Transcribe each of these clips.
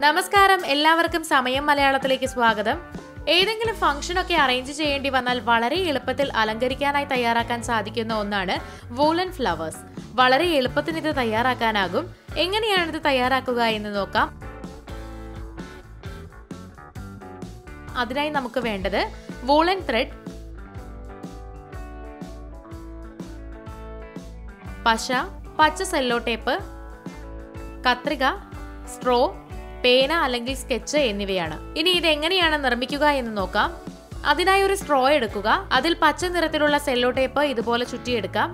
നമസ്കാരം, എല്ലാവർക്കും സമയം മലയാളത്തിലേക്ക് സ്വാഗതം. ഏതെങ്കിലും ഫംഗ്ഷൻ ഒക്കെ അറേഞ്ച് ചെയ്യേണ്ടി വന്നാൽ വളരെ എളുപ്പത്തിൽ അലങ്കരിക്കാനായി തയ്യാറാക്കാൻ സാധിക്കുന്ന ഒന്നാണ് വൂലൻ ഫ്ലവേഴ്സ്. വളരെ എളുപ്പത്തിൽ ഇത് തയ്യാറാക്കാനാകും. എങ്ങനെയാണ് ഇത് തയ്യാറാക്കുക എന്ന് നോക്കാം. അതിനായി നമുക്ക് വേണ്ടത് വൂലൻ ത്രെഡ്, പശ, പച്ച സെല്ലോ ടേപ്പ്, കത്രിക, സ്ട്രോ, പേന അല്ലെങ്കിൽ സ്കെച്ച് എന്നിവയാണ്. ഇനി ഇത് എങ്ങനെയാണ് നിർമ്മിക്കുക എന്ന് നോക്കാം. അതിനായി ഒരു സ്ട്രോ എടുക്കുക. അതിൽ പച്ച നിറത്തിലുള്ള സെല്ലോ ടേപ്പ് ഇതുപോലെ ചുറ്റിയെടുക്കാം.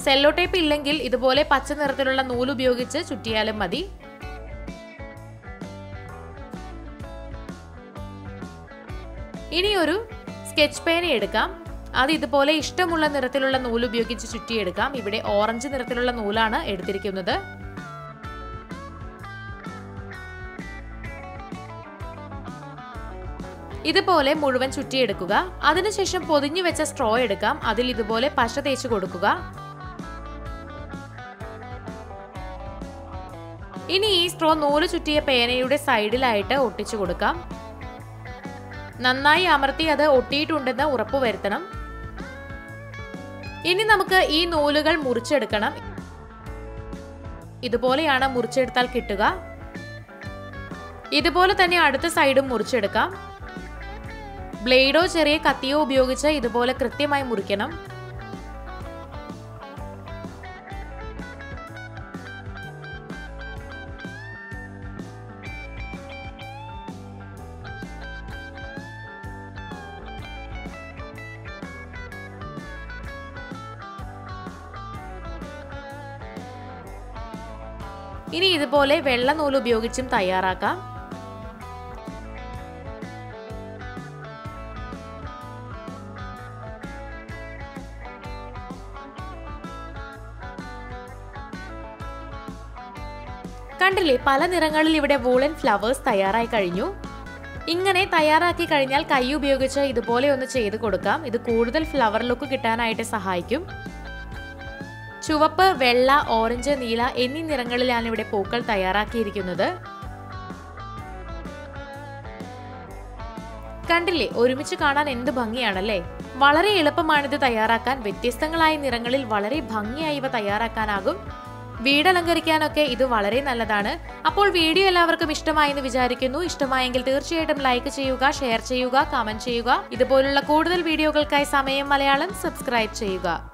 സെല്ലോ ടേപ്പ് ഇല്ലെങ്കിൽ ഇതുപോലെ പച്ച നിറത്തിലുള്ള നൂല് ഉപയോഗിച്ച് ചുറ്റിയാലും മതി. ഇനി ഒരു സ്കെച്ച് പേന എടുക്കാം. അത് ഇതുപോലെ ഇഷ്ടമുള്ള നിറത്തിലുള്ള നൂല് ഉപയോഗിച്ച് ചുറ്റിയെടുക്കാം. ഇവിടെ ഓറഞ്ച് നിറത്തിലുള്ള നൂലാണ് എടുത്തിരിക്കുന്നത്. ഇതുപോലെ മുഴുവൻ ചുറ്റിയെടുക്കുക. അതിനുശേഷം പൊതിഞ്ഞു വെച്ച സ്ട്രോ എടുക്കാം. അതിൽ ഇതുപോലെ പശ തേച്ച് കൊടുക്കുക. ഇനി ഈ സ്ട്രോ നൂല് ചുറ്റിയ പേനയുടെ സൈഡിലായിട്ട് ഒട്ടിച്ചു കൊടുക്കാം. നന്നായി അമർത്തി അത് ഒട്ടിയിട്ടുണ്ടെന്ന് ഉറപ്പുവരുത്തണം. ഇനി നമുക്ക് ഈ നൂലുകൾ മുറിച്ചെടുക്കണം. ഇതുപോലെയാണ് മുറിച്ചെടുത്താൽ കിട്ടുക. ഇതുപോലെ തന്നെ അടുത്ത സൈഡും മുറിച്ചെടുക്കാം. ബ്ലേഡോ ചെറിയ കത്തിയോ ഉപയോഗിച്ച് ഇതുപോലെ കൃത്യമായി മുറിക്കണം. ഇനി ഇതുപോലെ വെള്ള നൂല് ഉപയോഗിച്ചും തയ്യാറാക്കാം. കണ്ടില്ലേ, പല നിറങ്ങളിൽ ഇവിടെ വൂളൻ ഫ്ലവേഴ്സ് തയ്യാറായി കഴിഞ്ഞു. ഇങ്ങനെ തയ്യാറാക്കി കഴിഞ്ഞാൽ കൈ ഉപയോഗിച്ച് ഇതുപോലെ ഒന്ന് ചെയ്ത് കൊടുക്കാം. ഇത് കൂടുതൽ ഫ്ലവർ ലുക്ക് കിട്ടാനായിട്ട് സഹായിക്കും. ചുവപ്പ്, വെള്ള, ഓറഞ്ച്, നീല എന്നീ നിറങ്ങളിലാണ് ഇവിടെ പൂക്കൾ തയ്യാറാക്കിയിരിക്കുന്നത്. കണ്ടില്ലേ, ഒരുമിച്ച് കാണാൻ എന്ത് ഭംഗിയാണല്ലേ. വളരെ എളുപ്പമാണിത് തയ്യാറാക്കാൻ. വ്യത്യസ്തങ്ങളായ നിറങ്ങളിൽ വളരെ ഭംഗിയായി ഇവ തയ്യാറാക്കാനാകും. വീടലങ്കരിക്കാനൊക്കെ ഇത് വളരെ നല്ലതാണ്. അപ്പോൾ വീഡിയോ എല്ലാവർക്കും ഇഷ്ടമായി എന്ന് വിചാരിക്കുന്നു. ഇഷ്ടമായെങ്കിൽ തീർച്ചയായിട്ടും ലൈക്ക് ചെയ്യുക, ഷെയർ ചെയ്യുക, കമന്റ് ചെയ്യുക. ഇതുപോലുള്ള കൂടുതൽ വീഡിയോകൾക്കായി സമയം മലയാളം സബ്സ്ക്രൈബ് ചെയ്യുക.